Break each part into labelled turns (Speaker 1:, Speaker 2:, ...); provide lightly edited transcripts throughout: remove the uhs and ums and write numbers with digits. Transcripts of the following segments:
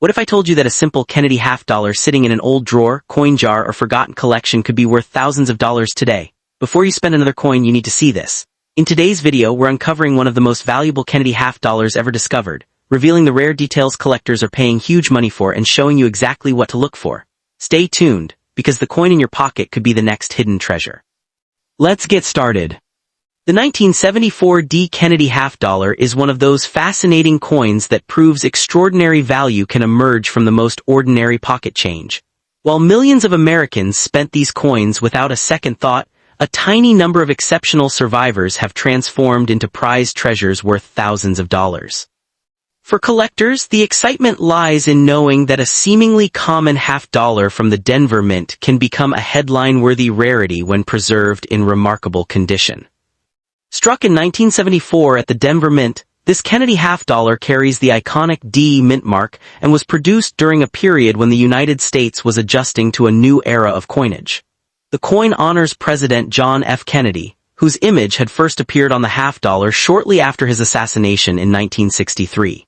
Speaker 1: What if I told you that a simple Kennedy half-dollar sitting in an old drawer, coin jar, or forgotten collection could be worth thousands of dollars today? Before you spend another coin, you need to see this. In today's video, we're uncovering one of the most valuable Kennedy half-dollars ever discovered, revealing the rare details collectors are paying huge money for and showing you exactly what to look for. Stay tuned, because the coin in your pocket could be the next hidden treasure. Let's get started. The 1974 D. Kennedy half-dollar is one of those fascinating coins that proves extraordinary value can emerge from the most ordinary pocket change. While millions of Americans spent these coins without a second thought, a tiny number of exceptional survivors have transformed into prized treasures worth thousands of dollars. For collectors, the excitement lies in knowing that a seemingly common half-dollar from the Denver Mint can become a headline-worthy rarity when preserved in remarkable condition. Struck in 1974 at the Denver Mint, this Kennedy half-dollar carries the iconic D mint mark and was produced during a period when the United States was adjusting to a new era of coinage. The coin honors President John F. Kennedy, whose image had first appeared on the half-dollar shortly after his assassination in 1963.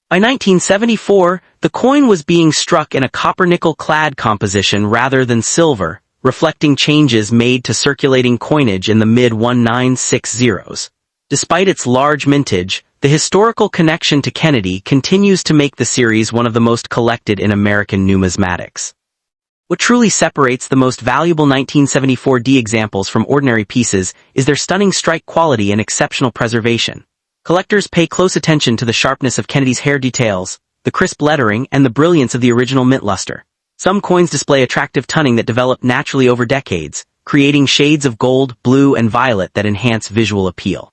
Speaker 1: By 1974, the coin was being struck in a copper-nickel clad composition rather than silver, reflecting changes made to circulating coinage in the mid-1960s. Despite its large mintage, the historical connection to Kennedy continues to make the series one of the most collected in American numismatics. What truly separates the most valuable 1974 D examples from ordinary pieces is their stunning strike quality and exceptional preservation. Collectors pay close attention to the sharpness of Kennedy's hair details, the crisp lettering, and the brilliance of the original mint luster. Some coins display attractive toning that developed naturally over decades, creating shades of gold, blue, and violet that enhance visual appeal.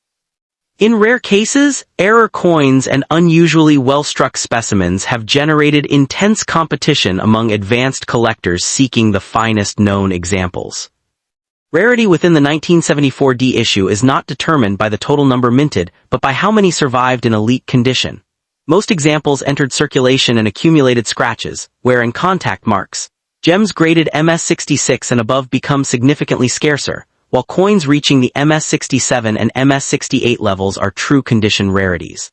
Speaker 1: In rare cases, error coins and unusually well-struck specimens have generated intense competition among advanced collectors seeking the finest known examples. Rarity within the 1974 D issue is not determined by the total number minted, but by how many survived in elite condition. Most examples entered circulation and accumulated scratches, wearing contact marks. Gems graded MS66 and above become significantly scarcer, while coins reaching the MS67 and MS68 levels are true condition rarities.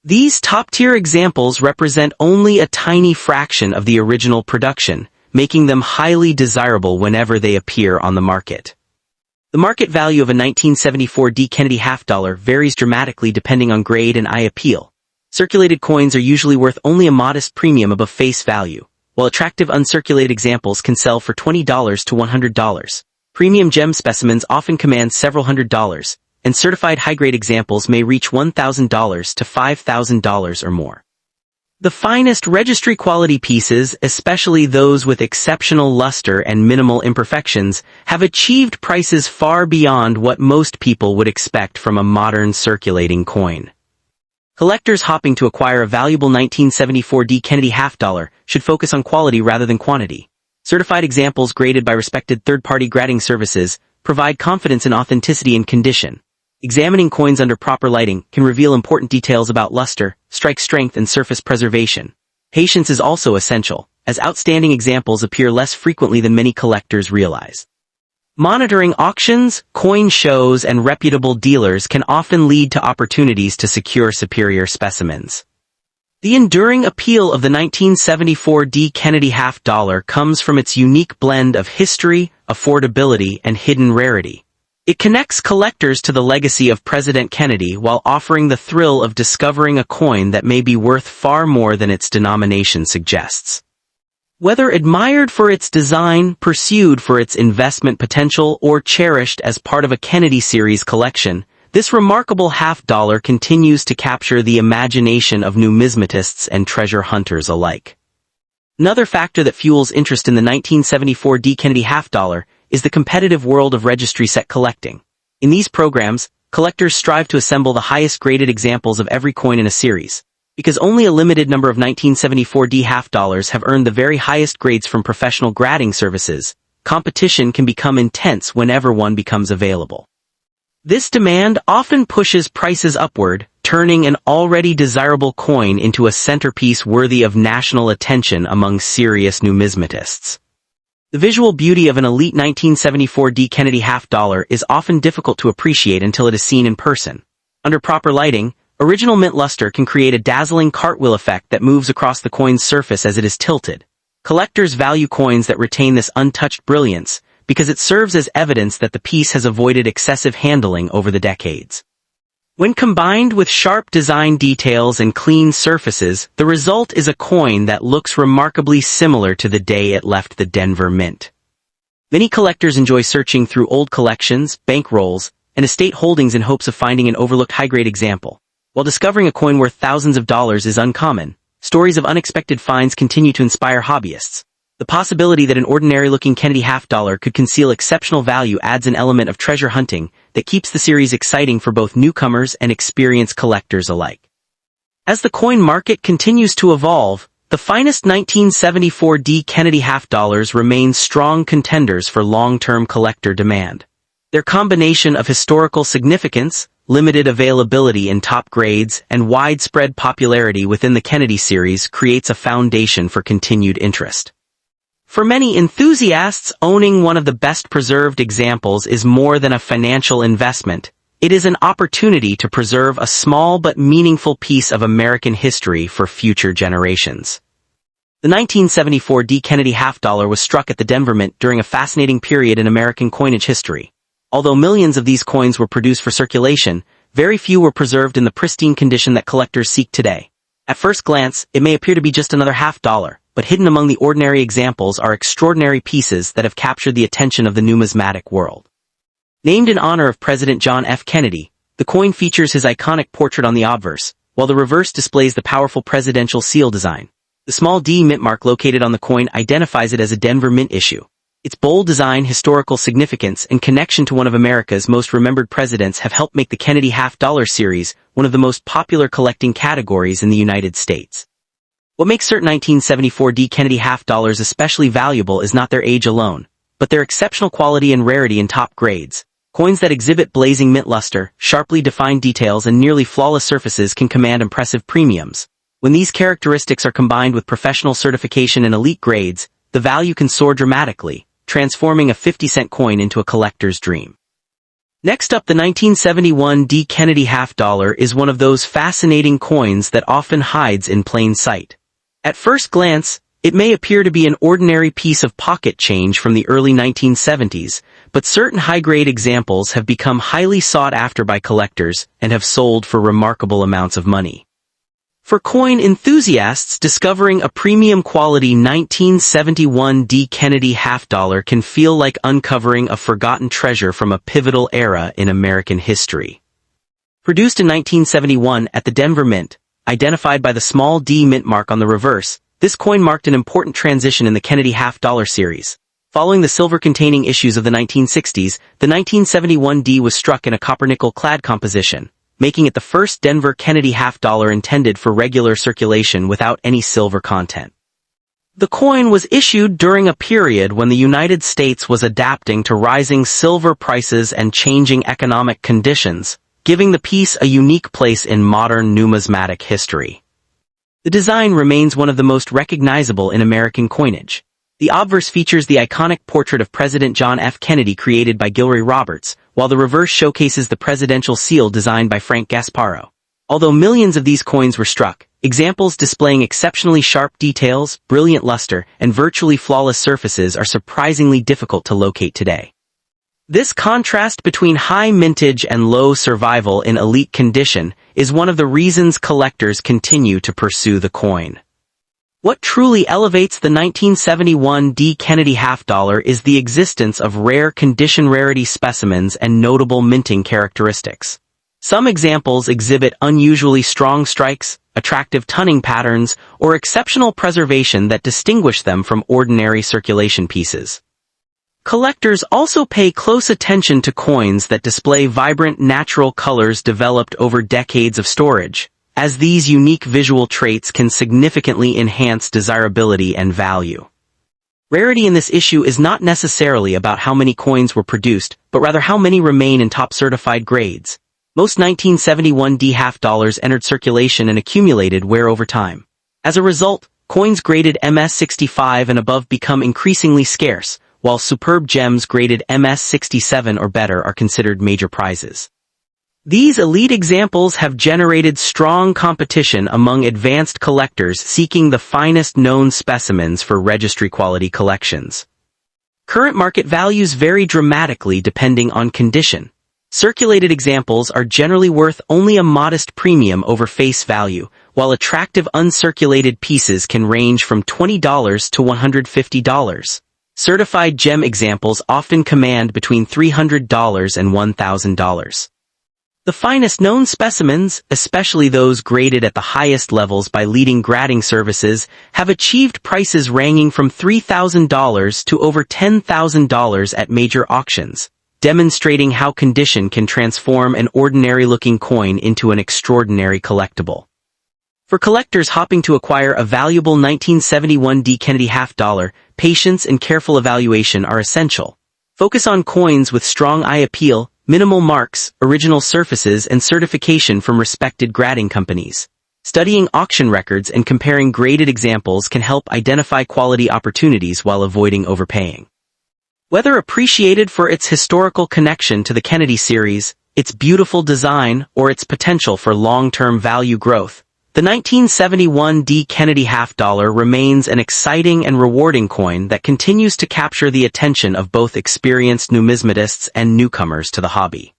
Speaker 1: These top-tier examples represent only a tiny fraction of the original production, making them highly desirable whenever they appear on the market. The market value of a 1974 D. Kennedy half-dollar varies dramatically depending on grade and eye appeal. Circulated coins are usually worth only a modest premium above face value, while attractive uncirculated examples can sell for $20 to $100. Premium gem specimens often command several $100s, and certified high-grade examples may reach $1,000 to $5,000 or more. The finest registry-quality pieces, especially those with exceptional luster and minimal imperfections, have achieved prices far beyond what most people would expect from a modern circulating coin. Collectors hopping to acquire a valuable 1974 D. Kennedy half-dollar should focus on quality rather than quantity. Certified examples graded by respected third-party grading services provide confidence in authenticity and condition. Examining coins under proper lighting can reveal important details about luster, strike strength, and surface preservation. Patience is also essential, as outstanding examples appear less frequently than many collectors realize. Monitoring auctions, coin shows, and reputable dealers can often lead to opportunities to secure superior specimens. The enduring appeal of the 1974 D. Kennedy half-dollar comes from its unique blend of history, affordability, and hidden rarity. It connects collectors to the legacy of President Kennedy while offering the thrill of discovering a coin that may be worth far more than its denomination suggests. Whether admired for its design, pursued for its investment potential, or cherished as part of a Kennedy series collection, this remarkable half-dollar continues to capture the imagination of numismatists and treasure hunters alike. Another factor that fuels interest in the 1974 D. Kennedy half-dollar is the competitive world of registry set collecting. In these programs, collectors strive to assemble the highest-graded examples of every coin in a series. Because only a limited number of 1974 D half-dollars have earned the very highest grades from professional grading services, competition can become intense whenever one becomes available. This demand often pushes prices upward, turning an already desirable coin into a centerpiece worthy of national attention among serious numismatists. The visual beauty of an elite 1974 D Kennedy half-dollar is often difficult to appreciate until it is seen in person. Under proper lighting, Original mint luster can create a dazzling cartwheel effect that moves across the coin's surface as it is tilted. Collectors value coins that retain this untouched brilliance because it serves as evidence that the piece has avoided excessive handling over the decades. When combined with sharp design details and clean surfaces, the result is a coin that looks remarkably similar to the day it left the Denver Mint. Many collectors enjoy searching through old collections, bankrolls, and estate holdings in hopes of finding an overlooked high-grade example. While discovering a coin worth thousands of dollars is uncommon, stories of unexpected finds continue to inspire hobbyists. The possibility that an ordinary-looking Kennedy half-dollar could conceal exceptional value adds an element of treasure hunting that keeps the series exciting for both newcomers and experienced collectors alike. As the coin market continues to evolve, the finest 1974 D Kennedy half-dollars remain strong contenders for long-term collector demand. Their combination of historical significance, limited availability in top grades, and widespread popularity within the Kennedy series creates a foundation for continued interest. For many enthusiasts, owning one of the best-preserved examples is more than a financial investment. It is an opportunity to preserve a small but meaningful piece of American history for future generations. The 1974 D Kennedy half-dollar was struck at the Denver Mint during a fascinating period in American coinage history. Although millions of these coins were produced for circulation, very few were preserved in the pristine condition that collectors seek today. At first glance, it may appear to be just another half-dollar, but hidden among the ordinary examples are extraordinary pieces that have captured the attention of the numismatic world. Named in honor of President John F. Kennedy, the coin features his iconic portrait on the obverse, while the reverse displays the powerful presidential seal design. The small D mint mark located on the coin identifies it as a Denver Mint issue. Its bold design, historical significance, and connection to one of America's most remembered presidents have helped make the Kennedy half-dollar series one of the most popular collecting categories in the United States. What makes certain 1974 D Kennedy half-dollars especially valuable is not their age alone, but their exceptional quality and rarity in top grades. Coins that exhibit blazing mint luster, sharply defined details, and nearly flawless surfaces can command impressive premiums. When these characteristics are combined with professional certification and elite grades, the value can soar dramatically, transforming a 50-cent coin into a collector's dream. Next up, the 1971 D Kennedy half-dollar is one of those fascinating coins that often hides in plain sight. At first glance, it may appear to be an ordinary piece of pocket change from the early 1970s, but certain high-grade examples have become highly sought after by collectors and have sold for remarkable amounts of money. For coin enthusiasts, discovering a premium-quality 1971 D Kennedy half-dollar can feel like uncovering a forgotten treasure from a pivotal era in American history. Produced in 1971 at the Denver Mint, identified by the small D mint mark on the reverse, this coin marked an important transition in the Kennedy half-dollar series. Following the silver-containing issues of the 1960s, the 1971 D was struck in a copper-nickel clad composition, making it the first Denver Kennedy half-dollar intended for regular circulation without any silver content. The coin was issued during a period when the United States was adapting to rising silver prices and changing economic conditions, giving the piece a unique place in modern numismatic history. The design remains one of the most recognizable in American coinage. The obverse features the iconic portrait of President John F. Kennedy created by Gilroy Roberts, while the reverse showcases the presidential seal designed by Frank Gasparo. Although millions of these coins were struck, examples displaying exceptionally sharp details, brilliant luster, and virtually flawless surfaces are surprisingly difficult to locate today. This contrast between high mintage and low survival in elite condition is one of the reasons collectors continue to pursue the coin. What truly elevates the 1971 D Kennedy half-dollar is the existence of rare condition rarity specimens and notable minting characteristics. Some examples exhibit unusually strong strikes, attractive tunning patterns, or exceptional preservation that distinguish them from ordinary circulation pieces. Collectors also pay close attention to coins that display vibrant natural colors developed over decades of storage, as these unique visual traits can significantly enhance desirability and value. Rarity in this issue is not necessarily about how many coins were produced, but rather how many remain in top certified grades. Most 1971 D half-dollars entered circulation and accumulated wear over time. As a result, coins graded MS-65 and above become increasingly scarce, while superb gems graded MS-67 or better are considered major prizes. These elite examples have generated strong competition among advanced collectors seeking the finest known specimens for registry-quality collections. Current market values vary dramatically depending on condition. Circulated examples are generally worth only a modest premium over face value, while attractive uncirculated pieces can range from $20 to $150. Certified gem examples often command between $300 and $1,000. The finest known specimens, especially those graded at the highest levels by leading grading services, have achieved prices ranging from $3,000 to over $10,000 at major auctions, demonstrating how condition can transform an ordinary-looking coin into an extraordinary collectible. For collectors hoping to acquire a valuable 1971 D Kennedy half-dollar, patience and careful evaluation are essential. Focus on coins with strong eye appeal, minimal marks, original surfaces, and certification from respected grading companies. Studying auction records and comparing graded examples can help identify quality opportunities while avoiding overpaying. Whether appreciated for its historical connection to the Kennedy series, its beautiful design, or its potential for long-term value growth, the 1971 D Kennedy half-dollar remains an exciting and rewarding coin that continues to capture the attention of both experienced numismatists and newcomers to the hobby.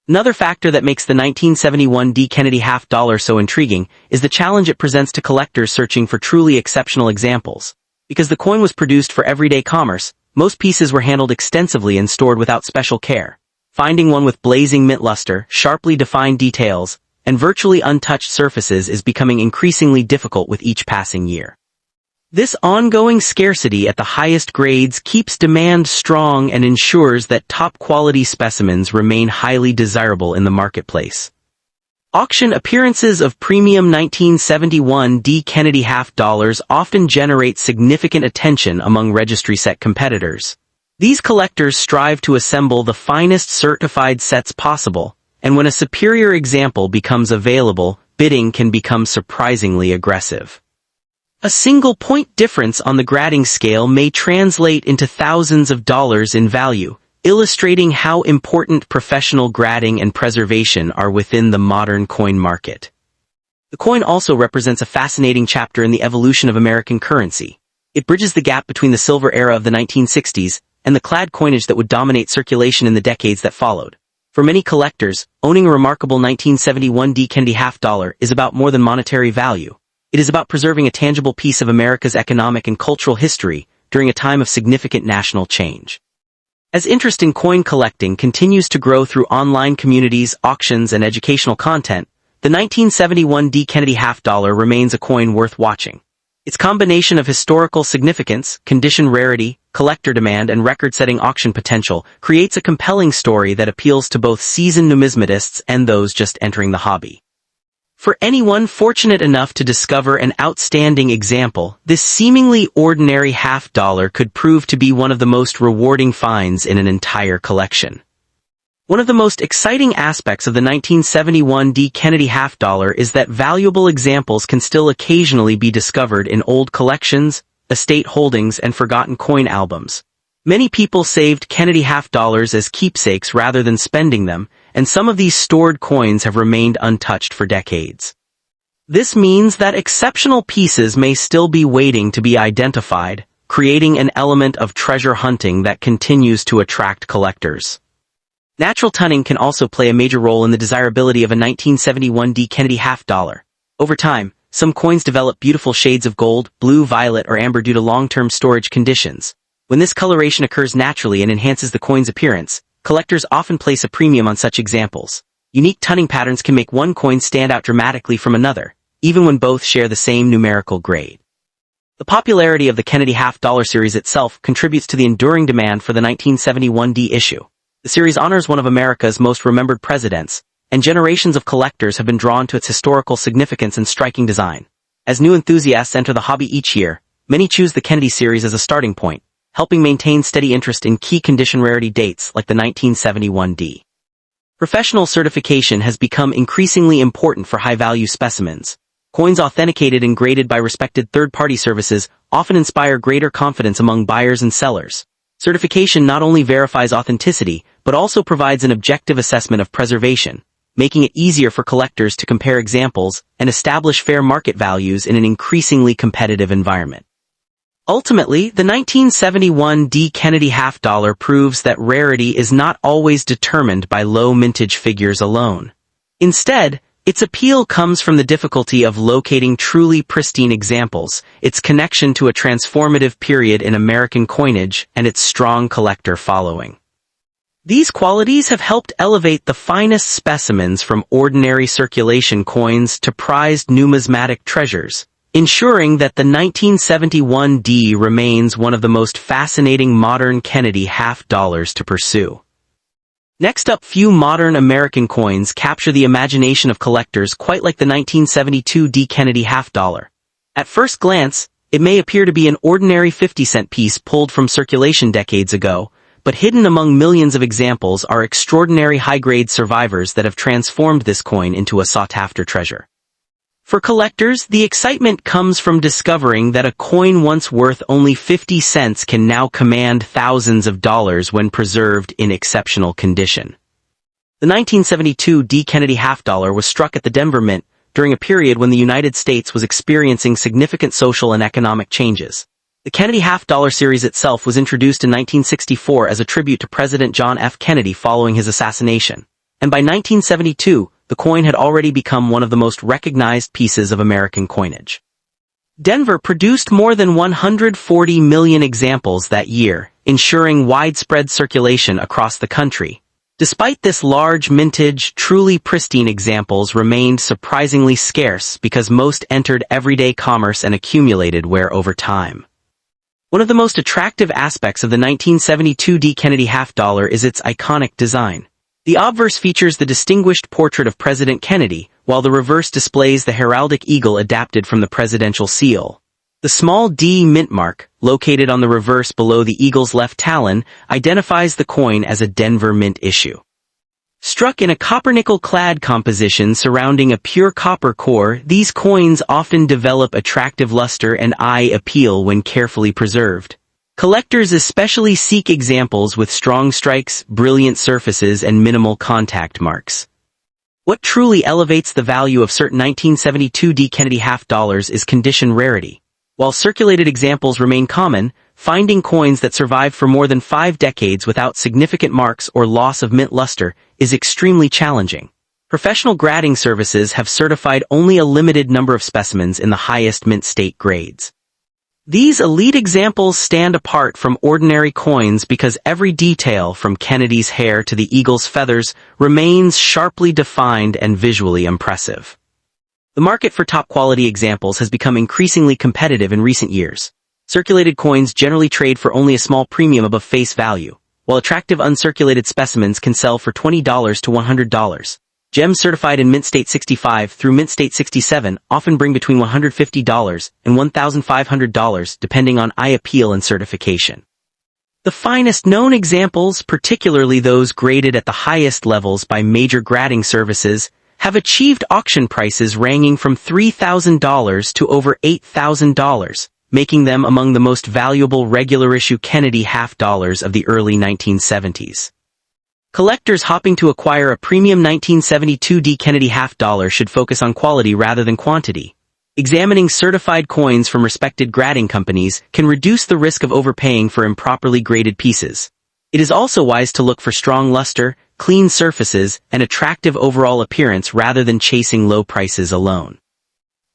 Speaker 1: Another factor that makes the 1971 D Kennedy half-dollar so intriguing is the challenge it presents to collectors searching for truly exceptional examples. Because the coin was produced for everyday commerce, most pieces were handled extensively and stored without special care. Finding one with blazing mint luster, sharply defined details, and virtually untouched surfaces is becoming increasingly difficult with each passing year. This ongoing scarcity at the highest grades keeps demand strong and ensures that top-quality specimens remain highly desirable in the marketplace. Auction appearances of premium 1971 D Kennedy half-dollars often generate significant attention among registry set competitors. These collectors strive to assemble the finest certified sets possible, and when a superior example becomes available, bidding can become surprisingly aggressive. A single point difference on the grading scale may translate into thousands of dollars in value, illustrating how important professional grading and preservation are within the modern coin market. The coin also represents a fascinating chapter in the evolution of American currency. It bridges the gap between the silver era of the 1960s and the clad coinage that would dominate circulation in the decades that followed. For many collectors, owning a remarkable 1971 D Kennedy half-dollar is about more than monetary value. It is about preserving a tangible piece of America's economic and cultural history during a time of significant national change. As interest in coin collecting continues to grow through online communities, auctions, and educational content, the 1971 D Kennedy half-dollar remains a coin worth watching. Its combination of historical significance, condition rarity, collector demand, and record-setting auction potential creates a compelling story that appeals to both seasoned numismatists and those just entering the hobby. For anyone fortunate enough to discover an outstanding example, this seemingly ordinary half-dollar could prove to be one of the most rewarding finds in an entire collection. One of the most exciting aspects of the 1971 D Kennedy half-dollar is that valuable examples can still occasionally be discovered in old collections, estate holdings, and forgotten coin albums. Many people saved Kennedy half-dollars as keepsakes rather than spending them, and some of these stored coins have remained untouched for decades. This means that exceptional pieces may still be waiting to be identified, creating an element of treasure hunting that continues to attract collectors. Natural tunning can also play a major role in the desirability of a 1971 D Kennedy half-dollar. Over time, some coins develop beautiful shades of gold, blue, violet, or amber due to long-term storage conditions. When this coloration occurs naturally and enhances the coin's appearance, collectors often place a premium on such examples. Unique tunning patterns can make one coin stand out dramatically from another, even when both share the same numerical grade. The popularity of the Kennedy half-dollar series itself contributes to the enduring demand for the 1971 D issue. The series honors one of America's most remembered presidents, and generations of collectors have been drawn to its historical significance and striking design. As new enthusiasts enter the hobby each year, many choose the Kennedy series as a starting point, helping maintain steady interest in key condition rarity dates like the 1971 D. Professional certification has become increasingly important for high-value specimens. Coins authenticated and graded by respected third-party services often inspire greater confidence among buyers and sellers. Certification not only verifies authenticity, but also provides an objective assessment of preservation, making it easier for collectors to compare examples and establish fair market values in an increasingly competitive environment. Ultimately, the 1971 D. Kennedy half dollar proves that rarity is not always determined by low mintage figures alone. Instead, its appeal comes from the difficulty of locating truly pristine examples, its connection to a transformative period in American coinage, and its strong collector following. These qualities have helped elevate the finest specimens from ordinary circulation coins to prized numismatic treasures, ensuring that the 1971 D remains one of the most fascinating modern Kennedy half dollars to pursue. Next up, few modern American coins capture the imagination of collectors quite like the 1972 D. Kennedy half dollar. At first glance, it may appear to be an ordinary 50-cent piece pulled from circulation decades ago, but hidden among millions of examples are extraordinary high-grade survivors that have transformed this coin into a sought-after treasure. For collectors, the excitement comes from discovering that a coin once worth only 50 cents can now command thousands of dollars when preserved in exceptional condition. The 1972 D. Kennedy half dollar was struck at the Denver Mint during a period when the United States was experiencing significant social and economic changes. The Kennedy half dollar series itself was introduced in 1964 as a tribute to President John F. Kennedy following his assassination, and by 1972, the coin had already become one of the most recognized pieces of American coinage. Denver produced more than 140 million examples that year, ensuring widespread circulation across the country. Despite this large mintage, truly pristine examples remained surprisingly scarce because most entered everyday commerce and accumulated wear over time. One of the most attractive aspects of the 1972 D. Kennedy half dollar is its iconic design. The obverse features the distinguished portrait of President Kennedy, while the reverse displays the heraldic eagle adapted from the presidential seal. The small D mint mark, located on the reverse below the eagle's left talon, identifies the coin as a Denver Mint issue. Struck in a copper-nickel-clad composition surrounding a pure copper core, these coins often develop attractive luster and eye appeal when carefully preserved. Collectors especially seek examples with strong strikes, brilliant surfaces, and minimal contact marks. What truly elevates the value of certain 1972 D. Kennedy half dollars is condition rarity. While circulated examples remain common, finding coins that survived for more than 5 decades without significant marks or loss of mint luster is extremely challenging. Professional grading services have certified only a limited number of specimens in the highest mint state grades. These elite examples stand apart from ordinary coins because every detail, from Kennedy's hair to the eagle's feathers, remains sharply defined and visually impressive. The market for top-quality examples has become increasingly competitive in recent years. Circulated coins generally trade for only a small premium above face value, while attractive uncirculated specimens can sell for $20 to $100. Gems certified in Mint State 65 through Mint State 67 often bring between $150 and $1,500 depending on eye appeal and certification. The finest known examples, particularly those graded at the highest levels by major grading services, have achieved auction prices ranging from $3,000 to over $8,000, making them among the most valuable regular-issue Kennedy half dollars of the early 1970s. Collectors hopping to acquire a premium 1972 D. Kennedy half dollar should focus on quality rather than quantity. Examining certified coins from respected grading companies can reduce the risk of overpaying for improperly graded pieces. It is also wise to look for strong luster, clean surfaces, and attractive overall appearance rather than chasing low prices alone.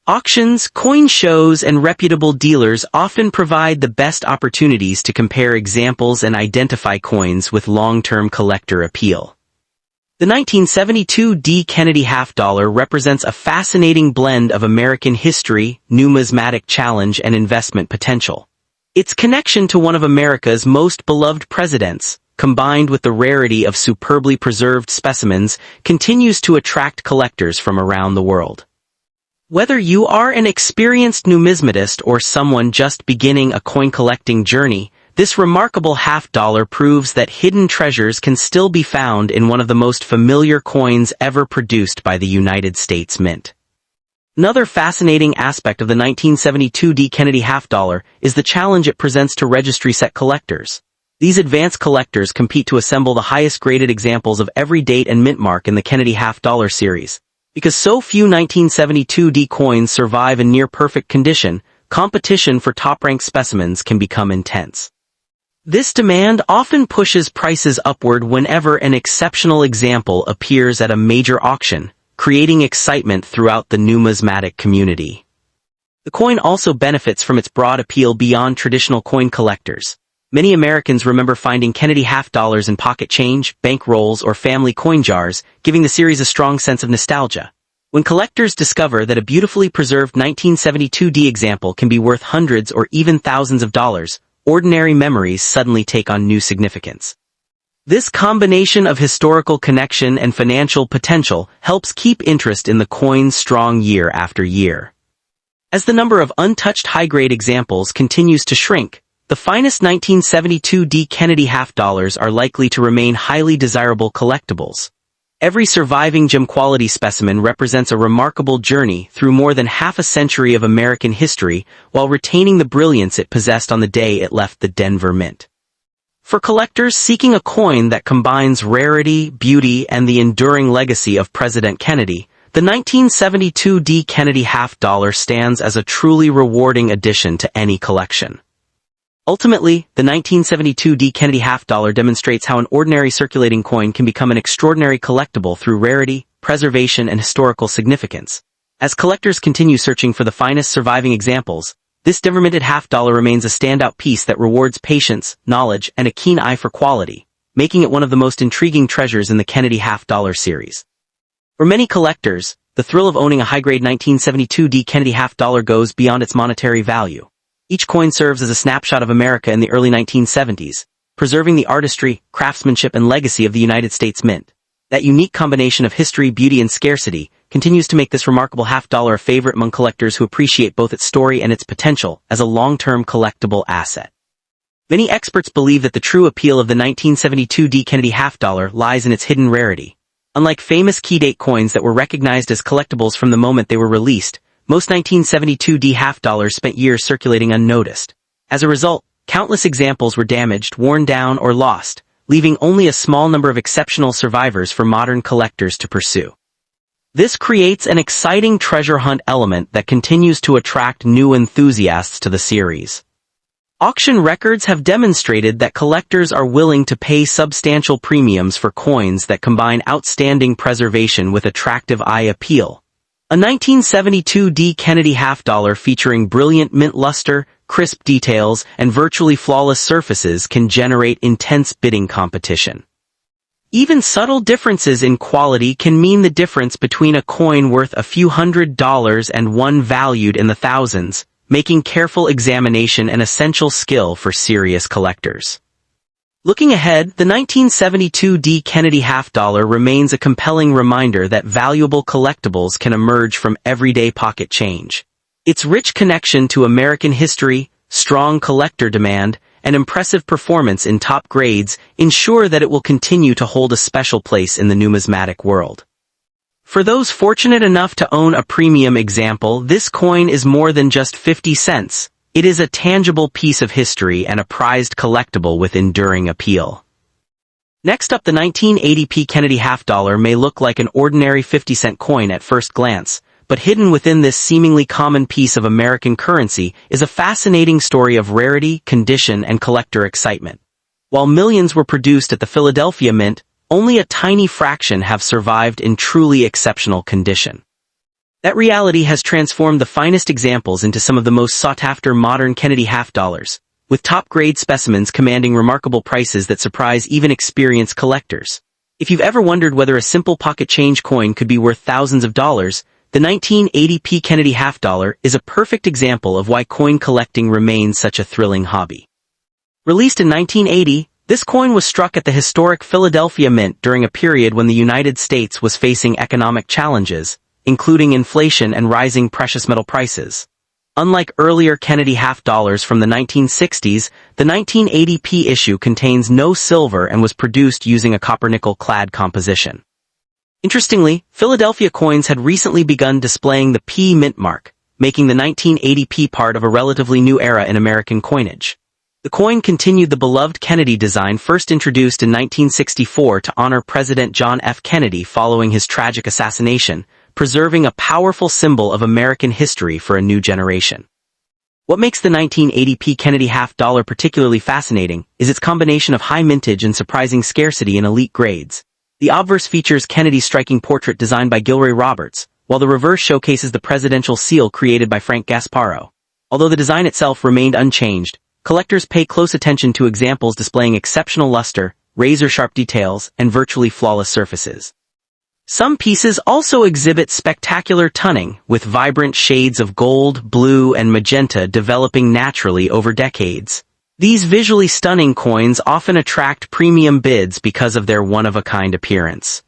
Speaker 1: Auctions, coin shows, and reputable dealers often provide the best opportunities to compare examples and identify coins with long-term collector appeal. The 1972 D. Kennedy half dollar represents a fascinating blend of American history, numismatic challenge, and investment potential. Its connection to one of America's most beloved presidents, combined with the rarity of superbly preserved specimens, continues to attract collectors from around the world. Whether you are an experienced numismatist or someone just beginning a coin collecting journey, this remarkable half dollar proves that hidden treasures can still be found in one of the most familiar coins ever produced by the United States Mint. Another fascinating aspect of the 1972 D. Kennedy half dollar is the challenge it presents to registry set collectors. These advanced collectors compete to assemble the highest graded examples of every date and mint mark in the Kennedy half-dollar series. Because so few 1972D coins survive in near-perfect condition, competition for top-ranked specimens can become intense. This demand often pushes prices upward whenever an exceptional example appears at a major auction, creating excitement throughout the numismatic community. The coin also benefits from its broad appeal beyond traditional coin collectors. Many Americans remember finding Kennedy half-dollars in pocket change, bank rolls, or family coin jars, giving the series a strong sense of nostalgia. When collectors discover that a beautifully preserved 1972D example can be worth hundreds or even thousands of dollars, ordinary memories suddenly take on new significance. This combination of historical connection and financial potential helps keep interest in the coin strong year after year. As the number of untouched high-grade examples continues to shrink, the finest 1972D Kennedy half-dollars are likely to remain highly desirable collectibles. Every surviving gem-quality specimen represents a remarkable journey through more than half a century of American history while retaining the brilliance it possessed on the day it left the Denver Mint. For collectors seeking a coin that combines rarity, beauty, and the enduring legacy of President Kennedy, the 1972D Kennedy half-dollar stands as a truly rewarding addition to any collection. Ultimately, the 1972D Kennedy half-dollar demonstrates how an ordinary circulating coin can become an extraordinary collectible through rarity, preservation, and historical significance. As collectors continue searching for the finest surviving examples, this Denver-minted half-dollar remains a standout piece that rewards patience, knowledge, and a keen eye for quality, making it one of the most intriguing treasures in the Kennedy half-dollar series. For many collectors, the thrill of owning a high-grade 1972D Kennedy half-dollar goes beyond its monetary value. Each coin serves as a snapshot of America in the early 1970s, preserving the artistry, craftsmanship, and legacy of the United States Mint. That unique combination of history, beauty, and scarcity continues to make this remarkable half-dollar a favorite among collectors who appreciate both its story and its potential as a long-term collectible asset. Many experts believe that the true appeal of the 1972D Kennedy half-dollar lies in its hidden rarity. Unlike famous key-date coins that were recognized as collectibles from the moment they were released, most 1972D half-dollars spent years circulating unnoticed. As a result, countless examples were damaged, worn down, or lost, leaving only a small number of exceptional survivors for modern collectors to pursue. This creates an exciting treasure hunt element that continues to attract new enthusiasts to the series. Auction records have demonstrated that collectors are willing to pay substantial premiums for coins that combine outstanding preservation with attractive eye appeal. A 1972D Kennedy half-dollar featuring brilliant mint luster, crisp details, and virtually flawless surfaces can generate intense bidding competition. Even subtle differences in quality can mean the difference between a coin worth a few $100s and one valued in the thousands, making careful examination an essential skill for serious collectors. Looking ahead, the 1972D Kennedy half-dollar remains a compelling reminder that valuable collectibles can emerge from everyday pocket change. Its rich connection to American history, strong collector demand, and impressive performance in top grades ensure that it will continue to hold a special place in the numismatic world. For those fortunate enough to own a premium example, this coin is more than just 50 cents. It is a tangible piece of history and a prized collectible with enduring appeal. Next up, the 1980p Kennedy half-dollar may look like an ordinary 50-cent coin at first glance, but hidden within this seemingly common piece of American currency is a fascinating story of rarity, condition, and collector excitement. While millions were produced at the Philadelphia Mint, only a tiny fraction have survived in truly exceptional condition. That reality has transformed the finest examples into some of the most sought-after modern Kennedy half-dollars, with top-grade specimens commanding remarkable prices that surprise even experienced collectors. If you've ever wondered whether a simple pocket change coin could be worth thousands of dollars, the 1980p Kennedy half-dollar is a perfect example of why coin collecting remains such a thrilling hobby. Released in 1980, this coin was struck at the historic Philadelphia Mint during a period when the United States was facing economic challenges, including inflation and rising precious metal prices. Unlike earlier Kennedy half-dollars from the 1960s, the 1980p issue contains no silver and was produced using a copper-nickel clad composition. Interestingly, Philadelphia coins had recently begun displaying the P mint mark, making the 1980p part of a relatively new era in American coinage. The coin continued the beloved Kennedy design first introduced in 1964 to honor President John F. Kennedy following his tragic assassination, preserving a powerful symbol of American history for a new generation. What makes the 1980p Kennedy half-dollar particularly fascinating is its combination of high mintage and surprising scarcity in elite grades. The obverse features Kennedy's striking portrait designed by Gilroy Roberts, while the reverse showcases the presidential seal created by Frank Gasparro. Although the design itself remained unchanged, collectors pay close attention to examples displaying exceptional luster, razor-sharp details, and virtually flawless surfaces. Some pieces also exhibit spectacular tunning, with vibrant shades of gold, blue, and magenta developing naturally over decades. These visually stunning coins often attract premium bids because of their one-of-a-kind appearance.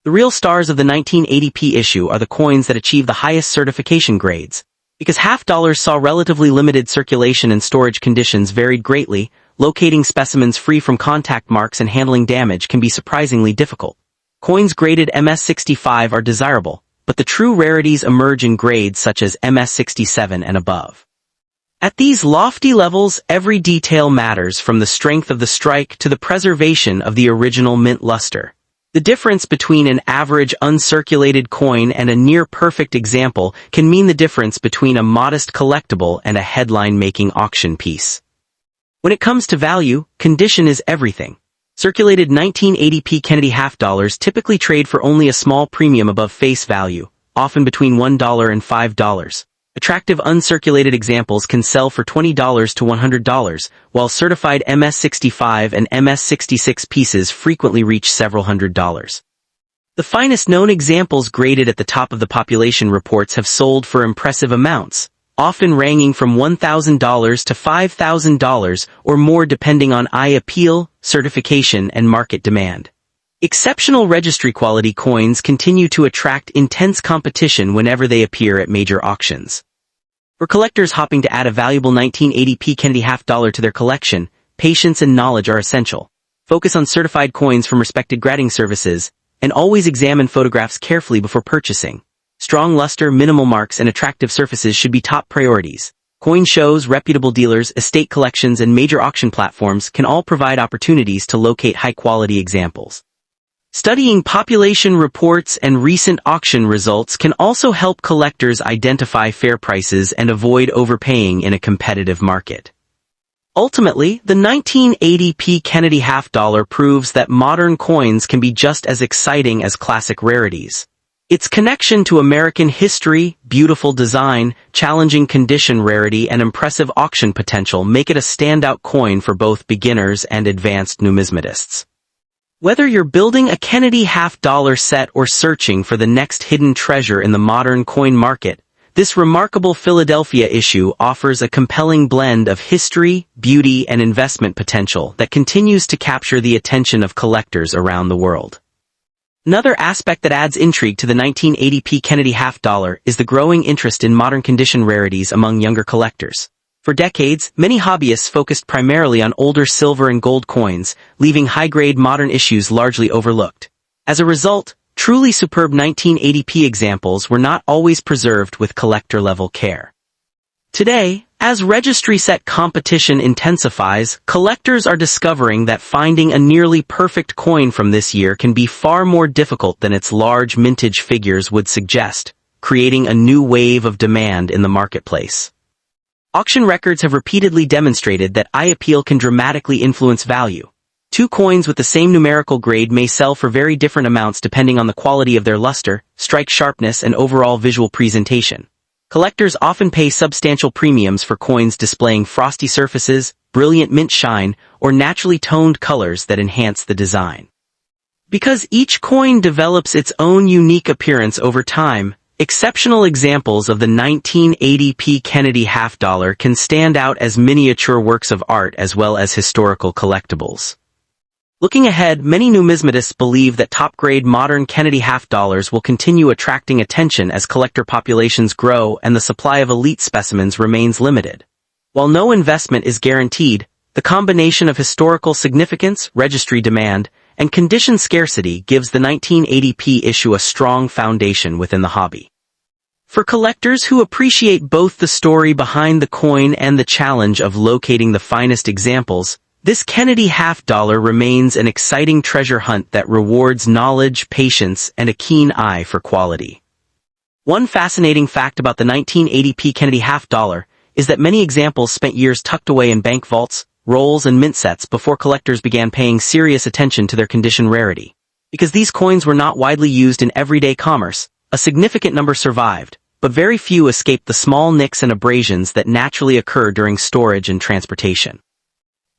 Speaker 1: The real stars of the 1980p issue are the coins that achieve the highest certification grades. Because half-dollars saw relatively limited circulation and storage conditions varied greatly, locating specimens free from contact marks and handling damage can be surprisingly difficult. Coins graded MS65 are desirable, but the true rarities emerge in grades such as MS67 and above. At these lofty levels, every detail matters, from the strength of the strike to the preservation of the original mint luster. The difference between an average uncirculated coin and a near-perfect example can mean the difference between a modest collectible and a headline-making auction piece. When it comes to value, condition is everything. Circulated 1980p Kennedy half-dollars typically trade for only a small premium above face value, often between $1 and $5. Attractive uncirculated examples can sell for $20 to $100, while certified MS65 and MS66 pieces frequently reach several $100s. The finest known examples graded at the top of the population reports have sold for impressive amounts, often ranging from $1,000 to $5,000 or more depending on eye appeal, certification, and market demand. Exceptional registry-quality coins continue to attract intense competition whenever they appear at major auctions. For collectors hoping to add a valuable 1980p Kennedy half-dollar to their collection, patience and knowledge are essential. Focus on certified coins from respected grading services, and always examine photographs carefully before purchasing. Strong luster, minimal marks, and attractive surfaces should be top priorities. Coin shows, reputable dealers, estate collections, and major auction platforms can all provide opportunities to locate high-quality examples. Studying population reports and recent auction results can also help collectors identify fair prices and avoid overpaying in a competitive market. Ultimately, the 1980p Kennedy half-dollar proves that modern coins can be just as exciting as classic rarities. Its connection to American history, beautiful design, challenging condition rarity, and impressive auction potential make it a standout coin for both beginners and advanced numismatists. Whether you're building a Kennedy half-dollar set or searching for the next hidden treasure in the modern coin market, this remarkable Philadelphia issue offers a compelling blend of history, beauty, and investment potential that continues to capture the attention of collectors around the world. Another aspect that adds intrigue to the 1980p Kennedy half-dollar is the growing interest in modern condition rarities among younger collectors. For decades, many hobbyists focused primarily on older silver and gold coins, leaving high-grade modern issues largely overlooked. As a result, truly superb 1980p examples were not always preserved with collector-level care. Today, as registry set competition intensifies, collectors are discovering that finding a nearly perfect coin from this year can be far more difficult than its large mintage figures would suggest, creating a new wave of demand in the marketplace. Auction records have repeatedly demonstrated that eye appeal can dramatically influence value. Two coins with the same numerical grade may sell for very different amounts depending on the quality of their luster, strike sharpness, and overall visual presentation. Collectors often pay substantial premiums for coins displaying frosty surfaces, brilliant mint shine, or naturally toned colors that enhance the design. Because each coin develops its own unique appearance over time, exceptional examples of the 1980p Kennedy half-dollar can stand out as miniature works of art as well as historical collectibles. Looking ahead, many numismatists believe that top-grade modern Kennedy half-dollars will continue attracting attention as collector populations grow and the supply of elite specimens remains limited. While no investment is guaranteed, the combination of historical significance, registry demand, and condition scarcity gives the 1980p issue a strong foundation within the hobby. For collectors who appreciate both the story behind the coin and the challenge of locating the finest examples, this Kennedy half-dollar remains an exciting treasure hunt that rewards knowledge, patience, and a keen eye for quality. One fascinating fact about the 1980p Kennedy half-dollar is that many examples spent years tucked away in bank vaults, rolls, and mint sets before collectors began paying serious attention to their condition rarity. Because these coins were not widely used in everyday commerce, a significant number survived, but very few escaped the small nicks and abrasions that naturally occur during storage and transportation.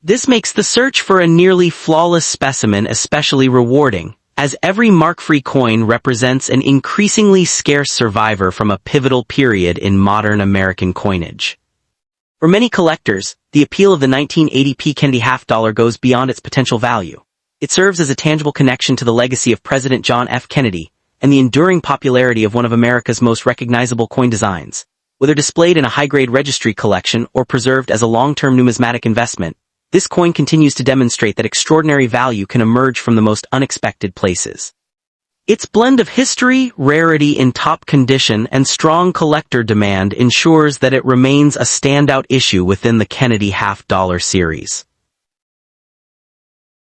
Speaker 1: This makes the search for a nearly flawless specimen especially rewarding, as every mark-free coin represents an increasingly scarce survivor from a pivotal period in modern American coinage. For many collectors, the appeal of the 1980p Kennedy half-dollar goes beyond its potential value. It serves as a tangible connection to the legacy of President John F. Kennedy and the enduring popularity of one of America's most recognizable coin designs. Whether displayed in a high-grade registry collection or preserved as a long-term numismatic investment, this coin continues to demonstrate that extraordinary value can emerge from the most unexpected places. Its blend of history, rarity in top condition, and strong collector demand ensures that it remains a standout issue within the Kennedy half-dollar series.